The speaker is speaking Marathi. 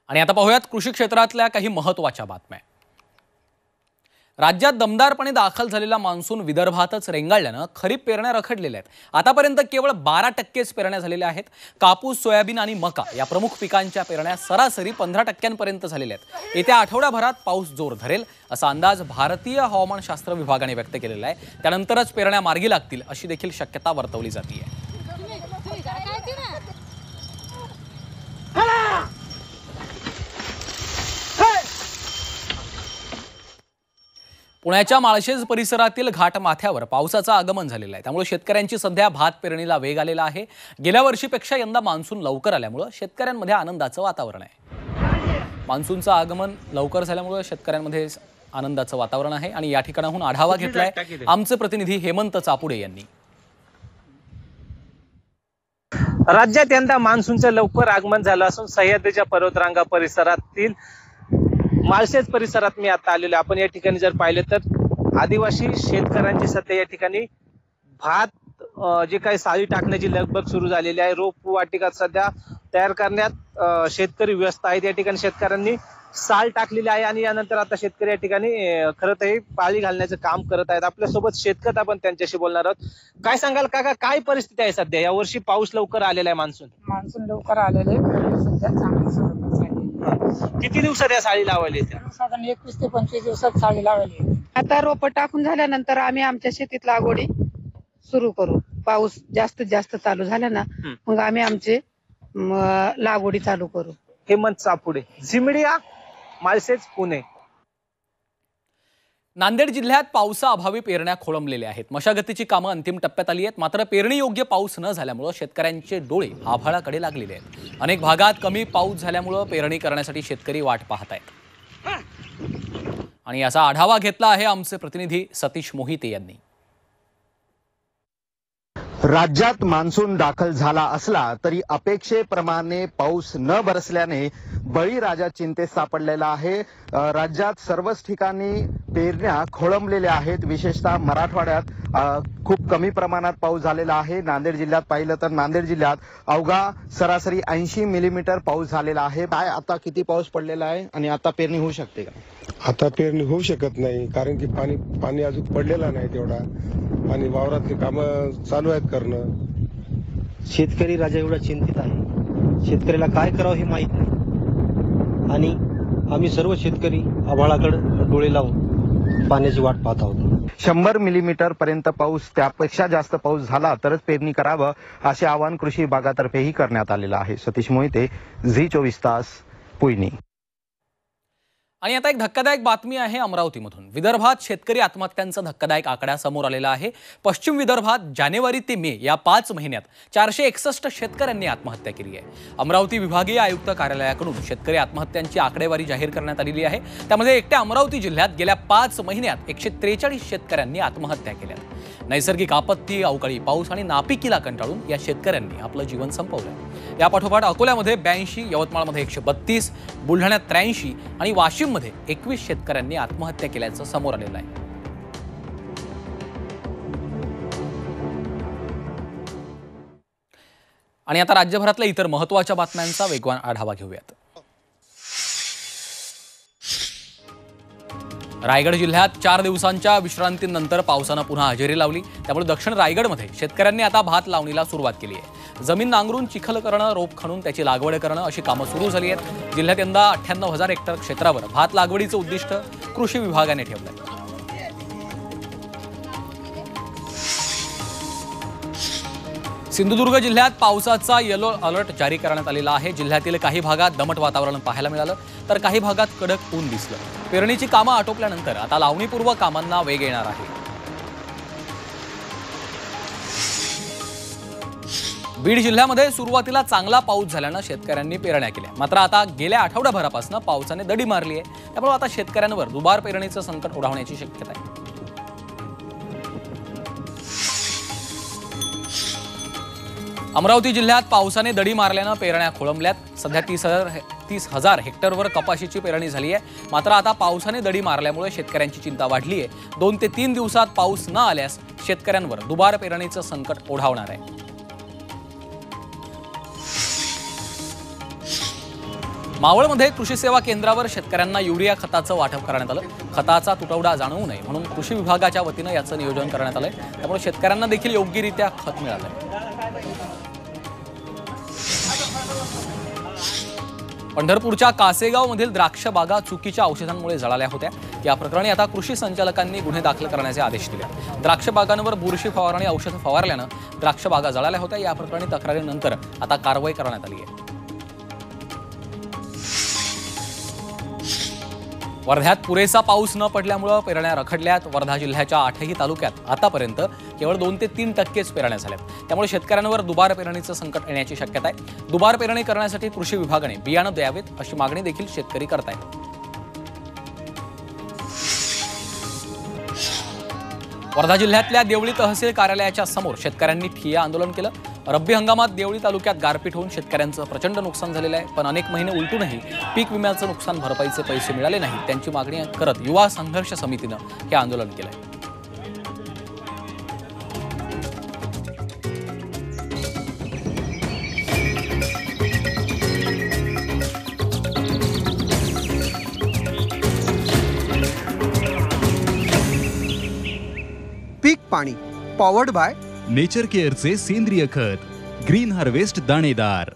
आणि आता पाहूयात कृषी क्षेत्रातल्या काही महत्त्वाच्या बातम्या। राज्यात दमदारपणे दाखल झालेला मान्सून विदर्भातच रेंगाळल्यानं खरीप पेरण्या रखडलेल्या आहेत। आतापर्यंत केवळ 12% पेरण्या झालेल्या आहेत। कापूस, सोयाबीन आणि मका या प्रमुख पिकांच्या पेरण्या सरासरी 15% झालेल्या आहेत। येत्या आठवडाभरात पाऊस जोर धरेल असा अंदाज भारतीय हवामानशास्त्र विभागाने व्यक्त केलेला आहे। त्यानंतरच पेरण्या मार्गी लागतील अशी देखील शक्यता वर्तवली जाते आहे। पुण्याच्या माळशेज परिसरातील घाटमाथ्यावर पावसाचं आगमन झालेलं आहे। त्यामुळे शेतकऱ्यांची सध्या भात पेरणीला वेग आलेला आहे। गेल्या वर्षीपेक्षा यंदा मान्सून लवकर आल्यामुळे शेतकऱ्यांमध्ये आनंदाचं वातावरण आहे। मान्सूनचं आगमन लवकर झाल्यामुळे शेतकऱ्यांमध्ये आनंदाचं वातावरण आहे आणि या ठिकाणाहून आढावा घेतलाय आमचे प्रतिनिधी हेमंत चापुडे यांनी। राज्यात यंदा मान्सूनचं लवकर आगमन झालं असून सह्याद्रीच्या पर्वतरांगा परिसरातील माळशेज परिसरात मी आता आलेलो। आपण या ठिकाणी जर पाहिले तर आदिवासी शेतकऱ्यांची सध्या या ठिकाणी भात जे काही साळी टाकण्याची लगबग सुरू झालेली आहे। रोप वाटिका सध्या तयार करण्यात शेतकरी व्यस्त आहेत। या ठिकाणी शेतकऱ्यांनी साल टाकलेली आहे आणि यानंतर आता शेतकरी या ठिकाणी खरं तर पाळी घालण्याचं काम करत आहेत। आपल्यासोबत शेतकरी आपण त्यांच्याशी बोलणार आहोत। काय सांगाल काका, काय परिस्थिती आहे सध्या? या वर्षी पाऊस लवकर आलेला आहे, मान्सून लवकर आलेले सध्या चांगली सुरुवात झाली। किती दिवसात या साळी लावायला येते? साधारण 21 ते 25 दिवसात साळी लावायली। आता रोप टाकून झाल्यानंतर आम्ही आमच्या शेतीत लागवडी सुरू करू। पाऊस जास्तीत जास्त चालू झाला ना मग आम्ही आमचे लागवडी चालू करू। हेमंत चापुडे, झिमडिया, माळशेज, पुणे। नांदेड जिल्ह्यात पावसाअभावी पेरण्या खोळंबलेल्या आहेत। मशागतीची कामं अंतिम टप्प्यात आली आहेत। मात्र पेरणी योग्य पाऊस न झाल्यामुळे शेतकऱ्यांचे डोळे आभाळाकडे लागलेले आहेत। अनेक भागात कमी पाऊस झाल्यामुळे पेरणी करण्यासाठी शेतकरी वाट पाहत आहेत आणि याचा आढावा घेतला आहे आमचे प्रतिनिधी सतीश मोहिते यांनी। राज्यात मान्सून दाखल झाला असला तरी अपेक्षेप्रमाणे पाऊस न बरसल्याने बळीराजा चिंतेत सापडलेला आहे। राज्यात सर्वच ठिकाणी पेरण्या खोळंबलेल्या आहेत। विशेषतः मराठवाड्यात खूप कमी प्रमाणात पाऊस झालेला आहे। नांदेड जिल्ह्यात पाहिलं तर नांदेड जिल्ह्यात अवघा सरासरी 80 मिलीमीटर पाऊस झालेला आहे। काय आता किती पाऊस पडलेला आहे आणि आता पेरणी होऊ शकते का? आता पेरणी होऊ शकत नाही, कारण की पाणी अजून पडलेला नाही तेवढा आणि वावरातली कामं चालू आहेत करणं। शेतकरी राजा एवढा चिंतित आहे, शेतकऱ्याला काय करावं हे माहीत नाही आणि आम्ही सर्व शेतकरी आभाळाकडे डोळे लावून पाण्याची वाट पाहत आहोत। 100 मिलीमीटर पर्यंत पाऊस, त्यापेक्षा जास्त पाऊस झाला तरच पेरणी करावं असे आवाहन कृषी विभागातर्फेही करण्यात आलेलं आहे। सतीश मोहिते, झी 24 तास, पुणे। आणि आता एक धक्कादायक बातमी आहे अमरावतीमधून। विदर्भात शेतकरी आत्महत्यांचा धक्कादायक आकडा समोर आलेला आहे। पश्चिम विदर्भात जानेवारी ते मे या 5 महिन्यात 461 शेतकऱ्यांनी आत्महत्या केली आहे। अमरावती विभागीय आयुक्त कार्यालयाकडून शेतकरी आत्महत्यांची आकडेवारी जाहीर करण्यात आलेली आहे। त्यामध्ये एकट्या अमरावती जिल्ह्यात गेल्या 5 महिन्यात 143 शेतकऱ्यांनी आत्महत्या केल्या। नैसर्गिक आपत्ती, अवकाळी पाऊस आणि नापिकीला कंटाळून या शेतकऱ्यांनी आपलं जीवन संपवलं। यापाठोपाठ अकोल्यामध्ये 82, यवतमाळमध्ये 132, बुलढाण्यात 83 आणि वाशिममध्ये 21 शेतकऱ्यांनी आत्महत्या केल्याचं समोर आलेलं आहे। आणि आता राज्यभरातल्या इतर महत्त्वाच्या बातम्यांचा वेगवान आढावा घेऊयात। रायगड जिल्ह्यात 4 दिवसांच्या विश्रांतीनंतर पावसानं पुन्हा हजेरी लावली। त्यामुळे दक्षिण रायगडमध्ये शेतकऱ्यांनी आता भात लावणीला सुरुवात केली आहे। जमीन नांगरून चिखल करणं, रोप खणून त्याची लागवड करणं अशी कामं सुरू झाली आहेत। जिल्ह्यात यंदा 98,000 हेक्टर क्षेत्रावर भात लागवडीचं उद्दिष्ट कृषी विभागाने ठेवलं आहे। सिंधुदुर्ग जिल्ह्यात पावसाचा येलो अलर्ट जारी करण्यात आलेला आहे। जिल्ह्यातील काही भागात दमट वातावरण पाहायला मिळालं तर काही भागात कडक ऊन दिसलं। पेरणीची कामं आटोपल्यानंतर आता लावणीपूर्व कामांना वेग येणार आहे। बीड जिल्ह्यामध्ये सुरुवातीला चांगला पाऊस झाल्यानं शेतकऱ्यांनी पेरण्या केल्या। मात्र आता गेल्या आठवड्याभरापासून पावसाने दडी मारली आहे। त्यामुळे आता शेतकऱ्यांवर दुबार पेरणीचं संकट ओढवण्याची शक्यता आहे। अमरावती जिल्ह्यात पावसाने दडी मारल्यानं पेरण्या खोळंबल्यात। सध्या 30,000 हेक्टरवर कपाशीची पेरणी झाली आहे। मात्र आता पावसाने दडी मारल्यामुळे शेतकऱ्यांची चिंता वाढली आहे। 2 ते 3 दिवसात पाऊस न आल्यास शेतकऱ्यांवर दुबार पेरणीचं संकट ओढावणार आहे। मावळमध्ये कृषी सेवा केंद्रावर शेतकऱ्यांना युरिया खताचं वाटप करण्यात आलं. खताचा तुटवडा जाणवू नये म्हणून कृषी विभागाच्या वतीनं याचं नियोजन करण्यात आलंय. त्यामुळे शेतकऱ्यांना देखील योग्यरित्या खत मिळालंय. पंढरपूरच्या कासेगावमधील द्राक्ष बागा चुकीच्या औषधांमुळे जळाल्या होत्या. या प्रकरणी आता कृषी संचालकांनी गुन्हे दाखल करण्याचे आदेश दिले. द्राक्ष बागांवर बुरशी फवारणी औषध फवारल्यानं द्राक्ष बागा जळाल्या होत्या. या प्रकरणी तक्रारीनंतर आता कारवाई करण्यात आली आहे. वर्ध्यात पुरेसा पाऊस न पडल्यामुळे पेरण्या रखडल्यात. वर्धा जिल्ह्याच्या 8ही तालुक्यात आतापर्यंत केवळ 2 ते 3% पेरण्या झाल्यात. त्यामुळे शेतकऱ्यांवर दुबार पेरणीचं संकट येण्याची शक्यता आहे. दुबार पेरणी करण्यासाठी कृषी विभागाने बियाणं द्यावेत अशी मागणी देखील शेतकरी करतायत. वर्धा जिल्ह्यातल्या देवळी तहसील कार्यालयाच्या समोर शेतकऱ्यांनी ठिय्या आंदोलन केलं. रब्बी हंगामात देवळी तालुक्यात गारपीट होऊन शेतकऱ्यांचं प्रचंड नुकसान झालेलं आहे. पण अनेक महिने उलटूनही पीक विम्याचं नुकसान भरपाईचे पैसे मिळाले नाहीत. त्यांची मागणी करत युवा संघर्ष समितीनं हे आंदोलन केलंय. पीक पाणी पॉवर्ड बाय नेचर केअरचे सेंद्रिय खत ग्रीन हार्वेस्ट दाणेदार.